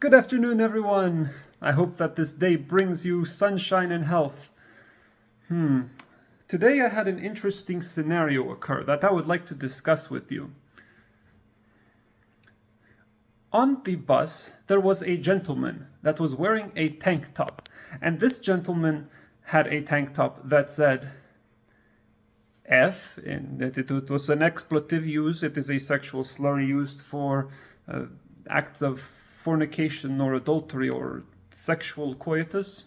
Good afternoon, everyone. I hope that this day brings you sunshine and health. Today I had an interesting scenario occur that I would like to discuss with you. On the bus, there was a gentleman that was wearing a tank top, and this gentleman had a tank top that said F, and it was an expletive use. It is a sexual slur used for acts of fornication or adultery or sexual coitus.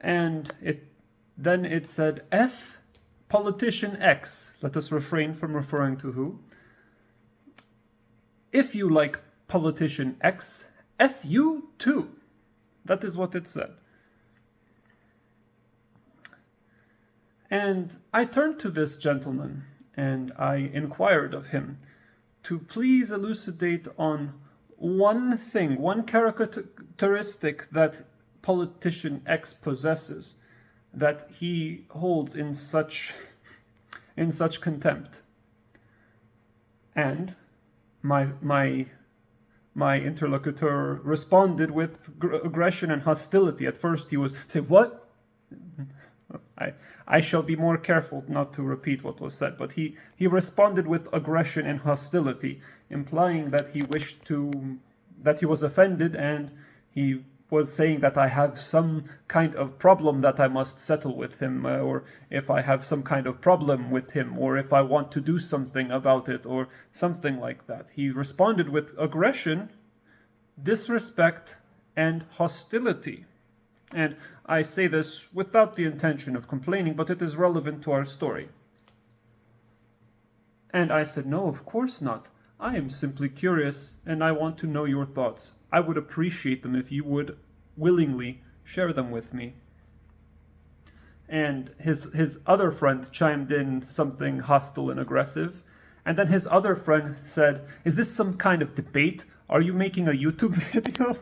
And then it said F, politician X. Let us refrain from referring to who. If you like politician X, F you too. That is what it said. And I turned to this gentleman and I inquired of him to please elucidate on one thing, one characteristic that politician X possesses that he holds in such contempt. And my interlocutor responded with aggression and hostility. At first he was say, "What?" I shall be more careful not to repeat what was said, but he responded with aggression and hostility, implying that he was offended, and he was saying that I have some kind of problem that I must settle with him, or if I have some kind of problem with him, or if I want to do something about it, or something like that. He responded with aggression, disrespect, and hostility. And I say this without the intention of complaining, but it is relevant to our story. And I said, "No, of course not. I am simply curious, and I want to know your thoughts. I would appreciate them if you would willingly share them with me." And his other friend chimed in something hostile and aggressive. And then his other friend said, "Is this some kind of debate? Are you making a YouTube video?"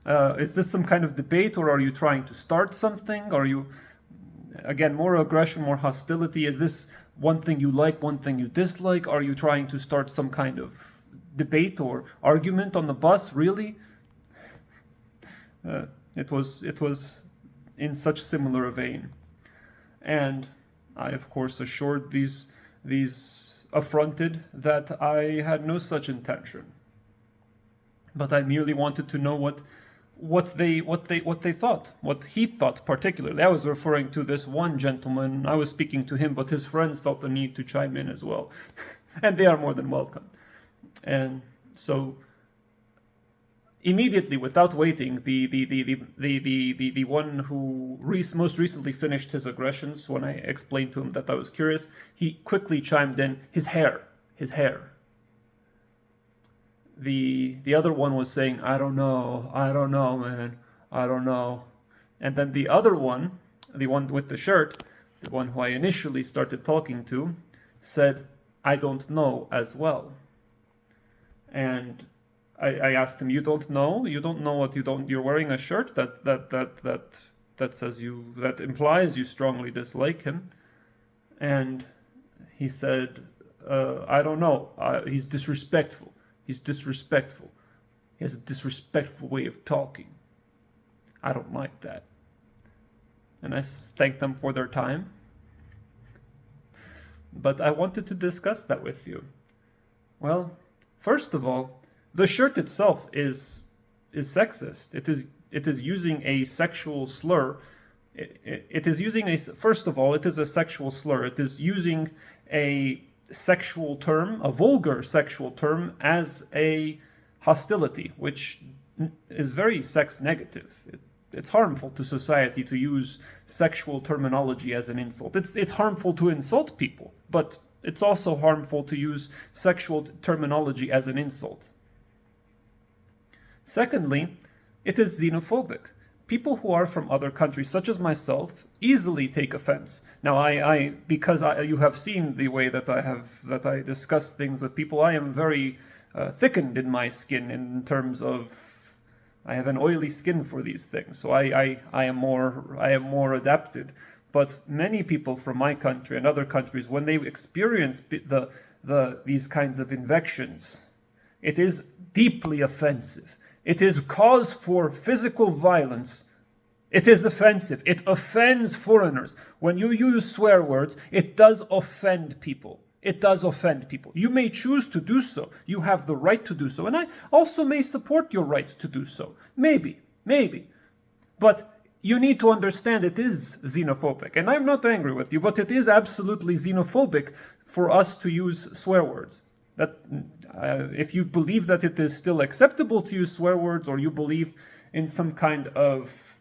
Is this some kind of debate, or are you trying to start something? Are you, again, more aggression, more hostility? Is this one thing you like, one thing you dislike? Are you trying to start some kind of debate or argument on the bus? Really? It was in such similar a vein. And I, of course, assured these affronted that I had no such intention. But I merely wanted to know what they thought, what he thought particularly. I was referring to this one gentleman. I was speaking to him, but his friends felt the need to chime in as well, and they are more than welcome. And so, immediately, without waiting, the one who most recently finished his aggressions, when I explained to him that I was curious, he quickly chimed in, his hair. The other one was saying, I don't know, man, I don't know. And then the other one, the one with the shirt, the one who I initially started talking to, said, I don't know as well. And I asked him, you don't know what you're wearing a shirt that says that implies you strongly dislike him. And he said, I don't know, he's disrespectful. He's disrespectful. He has a disrespectful way of talking. I don't like that. And I thanked them for their time. But I wanted to discuss that with you. Well, first of all, the shirt itself is sexist. It is using a sexual slur. First of all, it is a sexual slur. It is using a sexual term, a vulgar sexual term, as a hostility, which is very sex negative. It's harmful to society to use sexual terminology as an insult. It's harmful to insult people, but it's also harmful to use sexual terminology as an insult. Secondly, it is xenophobic. People who are from other countries, such as myself, easily take offense. Now, you have seen the way that I discuss things with people. I am very thickened in my skin in terms of I have an oily skin for these things, so I am more adapted. But many people from my country and other countries, when they experience these kinds of invections, It is deeply offensive. It is cause for physical violence. It is offensive. It offends foreigners. When you use swear words, it does offend people. It does offend people. You may choose to do so. You have the right to do so. And I also may support your right to do so. Maybe. But you need to understand it is xenophobic. And I'm not angry with you, but it is absolutely xenophobic for us to use swear words. That if you believe that it is still acceptable to use swear words, or you believe in some kind of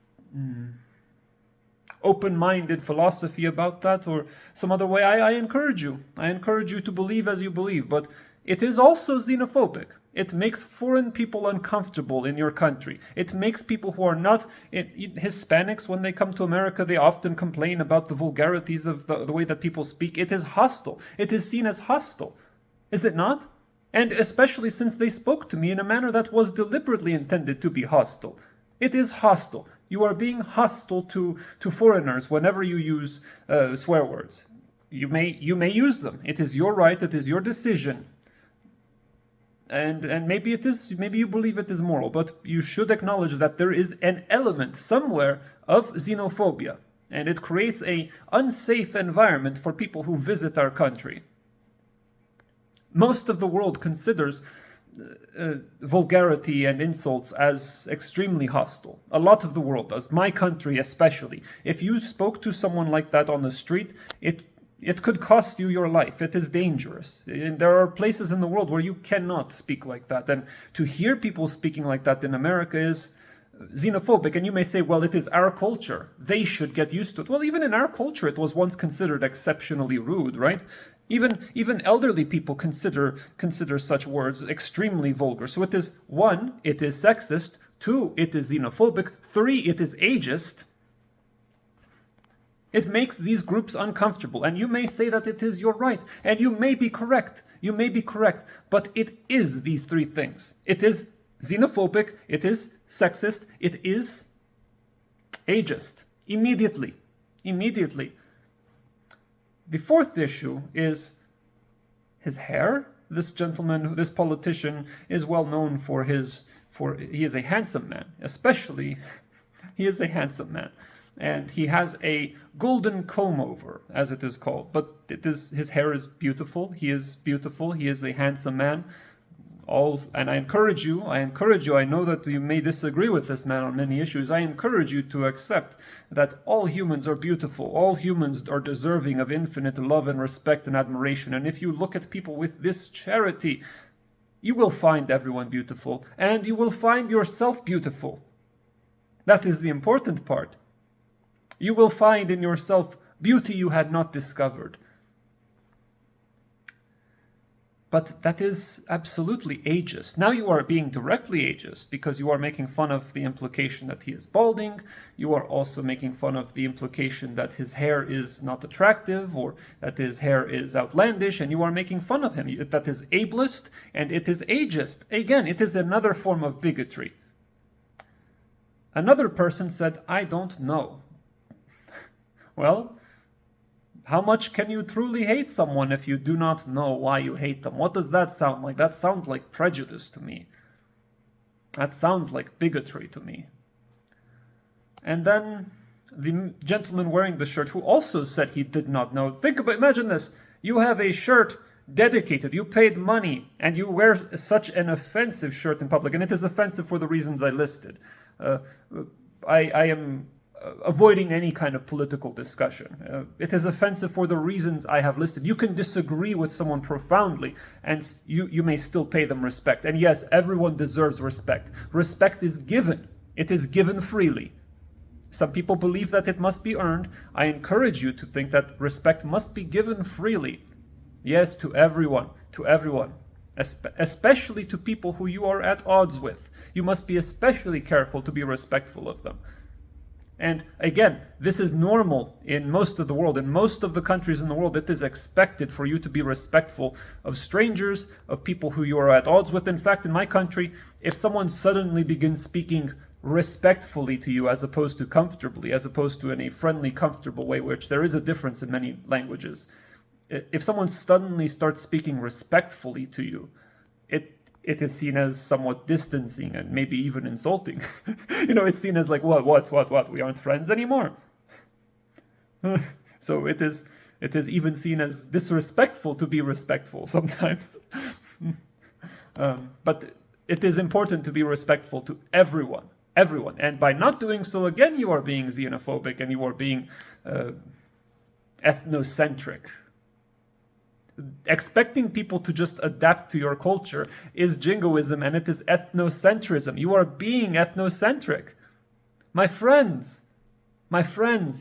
open-minded philosophy about that, or some other way, I encourage you. I encourage you to believe as you believe, but it is also xenophobic. It makes foreign people uncomfortable in your country. It makes people who are not Hispanics, when they come to America, they often complain about the vulgarities of the way that people speak. It is hostile. It is seen as hostile. Is it not? And especially since they spoke to me in a manner that was deliberately intended to be hostile. It is hostile. You are being hostile to foreigners whenever you use swear words. You may use them. It is your right. It is your decision. And maybe you believe it is moral, but you should acknowledge that there is an element somewhere of xenophobia, and it creates an unsafe environment for people who visit our country. Most of the world considers vulgarity and insults as extremely hostile. A lot of the world does. My country especially. If you spoke to someone like that on the street, it could cost you your life. It is dangerous. And there are places in the world where you cannot speak like that. And to hear people speaking like that in America is xenophobic. And you may say, well, it is our culture. They should get used to it. Well, even in our culture, it was once considered exceptionally rude, right? Even elderly people consider such words extremely vulgar. So it is, 1, it is sexist. 2, it is xenophobic. 3, it is ageist. It makes these groups uncomfortable, and you may say that it is your right, and you may be correct. But it is these 3 things. It is xenophobic, it is sexist, it is ageist. Immediately. The 4th issue is his hair. This gentleman, this politician, is well known for he is a handsome man. Especially, he is a handsome man. And he has a golden comb over, as it is called. But his hair is beautiful. He is beautiful. He is a handsome man. And I encourage you, I know that you may disagree with this man on many issues. I encourage you to accept that all humans are beautiful. All humans are deserving of infinite love and respect and admiration. And if you look at people with this charity, you will find everyone beautiful. And you will find yourself beautiful. That is the important part. You will find in yourself beauty you had not discovered. But that is absolutely ageist. Now you are being directly ageist because you are making fun of the implication that he is balding. You are also making fun of the implication that his hair is not attractive or that his hair is outlandish, and you are making fun of him. That is ableist and it is ageist. Again, it is another form of bigotry. Another person said, I don't know. Well, how much can you truly hate someone if you do not know why you hate them? What does that sound like? That sounds like prejudice to me. That sounds like bigotry to me. And then the gentleman wearing the shirt who also said he did not know. Imagine this. You have a shirt dedicated, you paid money, and you wear such an offensive shirt in public. And it is offensive for the reasons I listed. I am avoiding any kind of political discussion. It is offensive for the reasons I have listed. You can disagree with someone profoundly, and you may still pay them respect. And yes, everyone deserves respect. Respect is given. It is given freely. Some people believe that it must be earned. I encourage you to think that respect must be given freely. Yes, to everyone, especially to people who you are at odds with. You must be especially careful to be respectful of them. And again, this is normal in most of the world. In most of the countries in the world, it is expected for you to be respectful of strangers, of people who you are at odds with. In fact, in my country, if someone suddenly begins speaking respectfully to you as opposed to comfortably, as opposed to in a friendly, comfortable way, which there is a difference in many languages, if someone suddenly starts speaking respectfully to you, it is seen as somewhat distancing and maybe even insulting. It's seen as like, what? We aren't friends anymore. So it is even seen as disrespectful to be respectful sometimes. But it is important to be respectful to everyone. And by not doing so, again, you are being xenophobic and you are being ethnocentric. Expecting people to just adapt to your culture is jingoism, and it is ethnocentrism. You are being ethnocentric. My friends,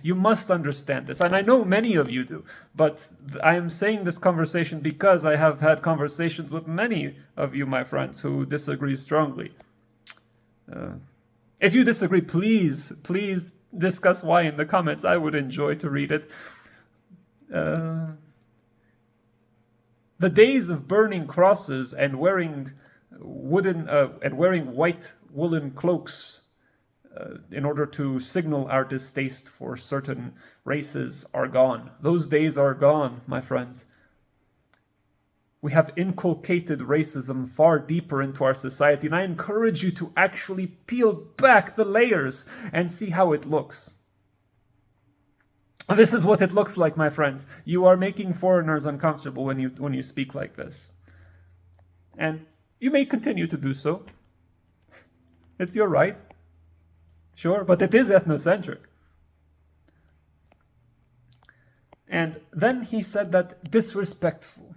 you must understand this. And I know many of you do, but I am saying this conversation because I have had conversations with many of you, my friends, who disagree strongly. If you disagree, please discuss why in the comments. I would enjoy to read it. The days of burning crosses and wearing white woolen cloaks in order to signal our distaste for certain races are gone. Those days are gone, my friends. We have inculcated racism far deeper into our society, and I encourage you to actually peel back the layers and see how it looks. This is what it looks like, my friends. You are making foreigners uncomfortable when you speak like this. And you may continue to do so. It's your right. Sure, but it is ethnocentric. And then he said that disrespectful.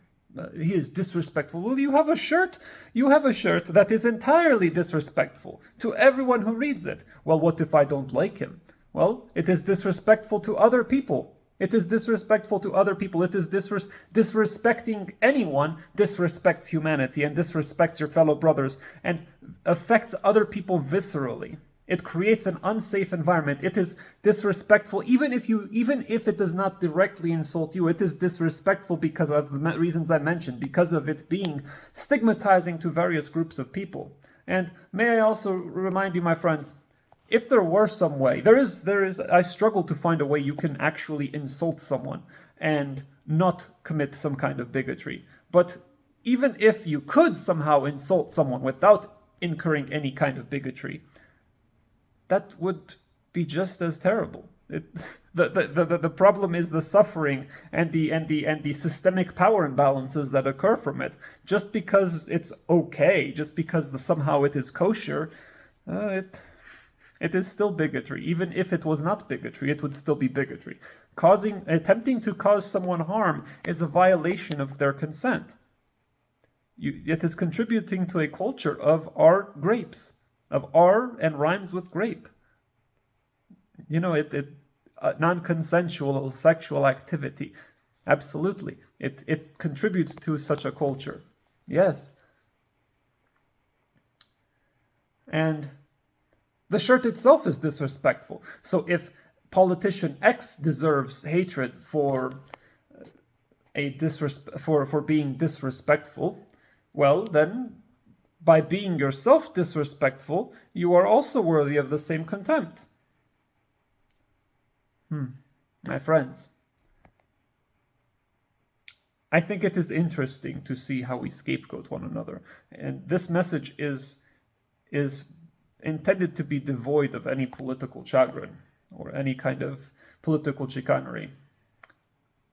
He is disrespectful. Well, you have a shirt. You have a shirt that is entirely disrespectful to everyone who reads it. Well, what if I don't like him? Well, it is disrespectful to other people. It is disrespectful to other people. It is disrespecting anyone, disrespects humanity and disrespects your fellow brothers and affects other people viscerally. It creates an unsafe environment. It is disrespectful, even if it does not directly insult you. It is disrespectful because of the reasons I mentioned, because of it being stigmatizing to various groups of people. And may I also remind you, my friends, if there were some way, I struggle to find a way you can actually insult someone and not commit some kind of bigotry. But even if you could somehow insult someone without incurring any kind of bigotry, that would be just as terrible. The problem is the suffering and the systemic power imbalances that occur from it. Just because it's okay, just because somehow it is kosher, it is still bigotry. Even if it was not bigotry, it would still be bigotry. Attempting to cause someone harm is a violation of their consent. It is contributing to a culture of R grapes, of R and rhymes with grape. Non-consensual sexual activity. Absolutely. It contributes to such a culture. Yes. And the shirt itself is disrespectful. So if politician X deserves hatred for being disrespectful, well, then by being yourself disrespectful, you are also worthy of the same contempt. My friends, I think it is interesting to see how we scapegoat one another. And this message is intended to be devoid of any political chagrin or any kind of political chicanery.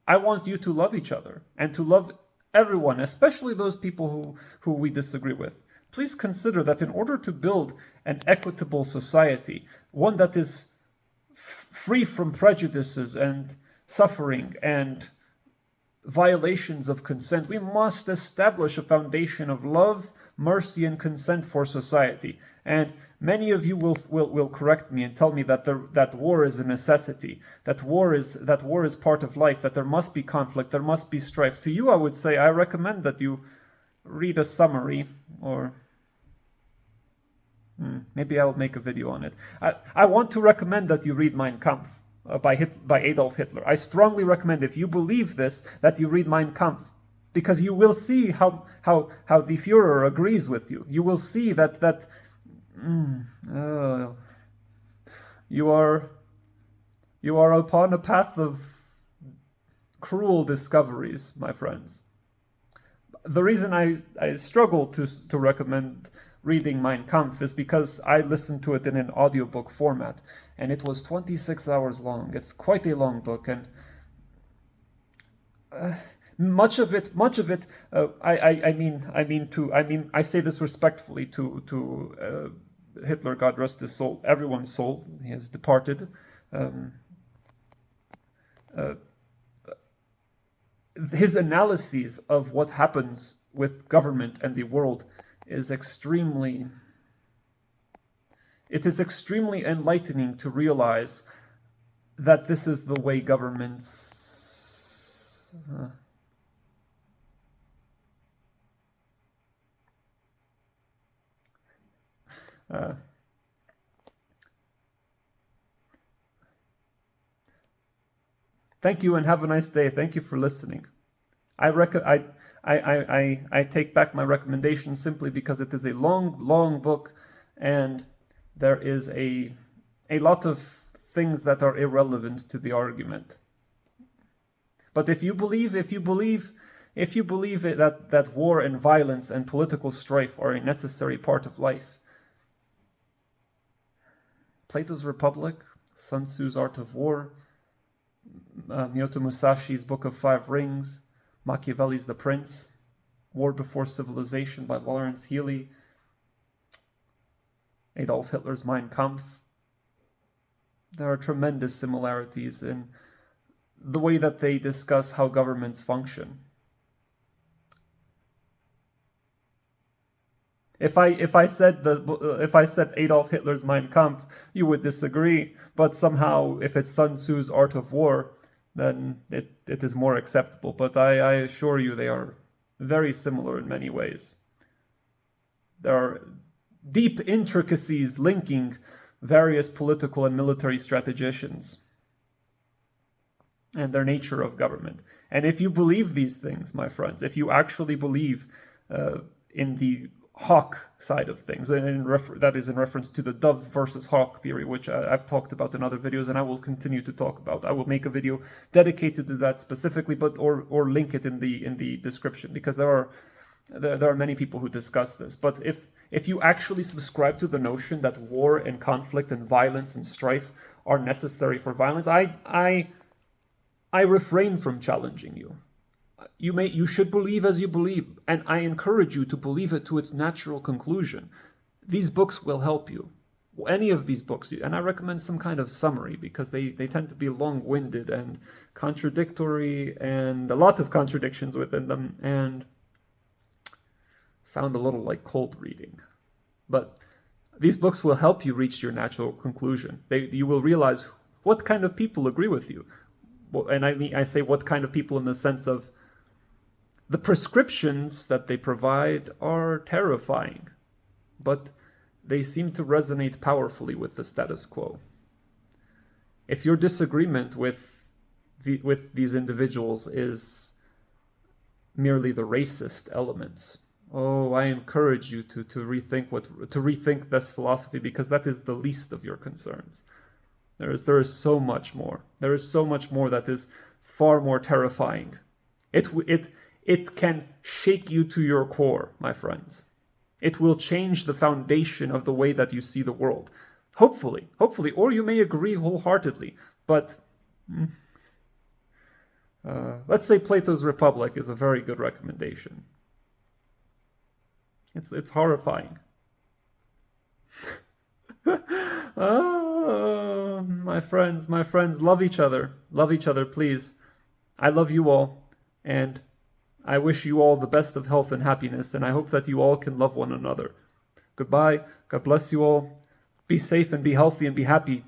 I want you to love each other and to love everyone, especially those people who we disagree with. Please consider that in order to build an equitable society, one that is free from prejudices and suffering and violations of consent, we must establish a foundation of love, mercy, and consent for society. And many of you will correct me and tell me that war is a necessity, that war is part of life, that there must be conflict, there must be strife. To you, I would say I recommend that you read a summary, or maybe I'll make a video on it. I want to recommend that you read Mein Kampf by Adolf Hitler. I strongly recommend, if you believe this, that you read Mein Kampf, because you will see how the Führer agrees with you. You will see that you are upon a path of cruel discoveries, my friends. the reason I struggle to recommend reading Mein Kampf is because I listened to it in an audiobook format, and it was 26 hours long. It's quite a long book, and much of it, I say this respectfully to Hitler, God rest his soul, everyone's soul. He has departed. His analyses of what happens with government and the world is extremely enlightening to realize that this is the way governments thank you and have a nice day. Thank you for listening. I take back my recommendation simply because it is a long book, and there is a lot of things that are irrelevant to the argument. But if you believe that war and violence and political strife are a necessary part of life, Plato's Republic, Sun Tzu's Art of War, Miyoto Musashi's Book of Five Rings, Machiavelli's The Prince, War Before Civilization by Lawrence Healy, Adolf Hitler's Mein Kampf. There are tremendous similarities in the way that they discuss how governments function. If I said Adolf Hitler's Mein Kampf, you would disagree. But somehow, if it's Sun Tzu's Art of War, then it is more acceptable. But I assure you, they are very similar in many ways. There are deep intricacies linking various political and military strategicians and their nature of government. And if you believe these things, my friends, if you actually believe in the hawk side of things, and that is in reference to the dove versus hawk theory, which I've talked about in other videos, and I will continue to talk about. I will make a video dedicated to that specifically, but or link it in the description, because there are many people who discuss this. But if you actually subscribe to the notion that war and conflict and violence and strife are necessary for violence, I refrain from challenging you. You should believe as you believe, and I encourage you to believe it to its natural conclusion. These books will help you. Any of these books, and I recommend some kind of summary, because they tend to be long-winded and contradictory, and a lot of contradictions within them, and sound a little like cold reading. But these books will help you reach your natural conclusion. You will realize what kind of people agree with you. And I say what kind of people in the sense of the prescriptions that they provide are terrifying, but they seem to resonate powerfully with the status quo. If your disagreement with these individuals is merely the racist elements, I encourage you to rethink this philosophy, because that is the least of your concerns. There is so much more. There is so much more that is far more terrifying. It can shake you to your core, my friends. It will change the foundation of the way that you see the world. Hopefully, or you may agree wholeheartedly. But let's say Plato's Republic is a very good recommendation. It's horrifying. Oh, my friends, love each other, please. I love you all, and I wish you all the best of health and happiness, and I hope that you all can love one another. Goodbye. God bless you all. Be safe and be healthy and be happy.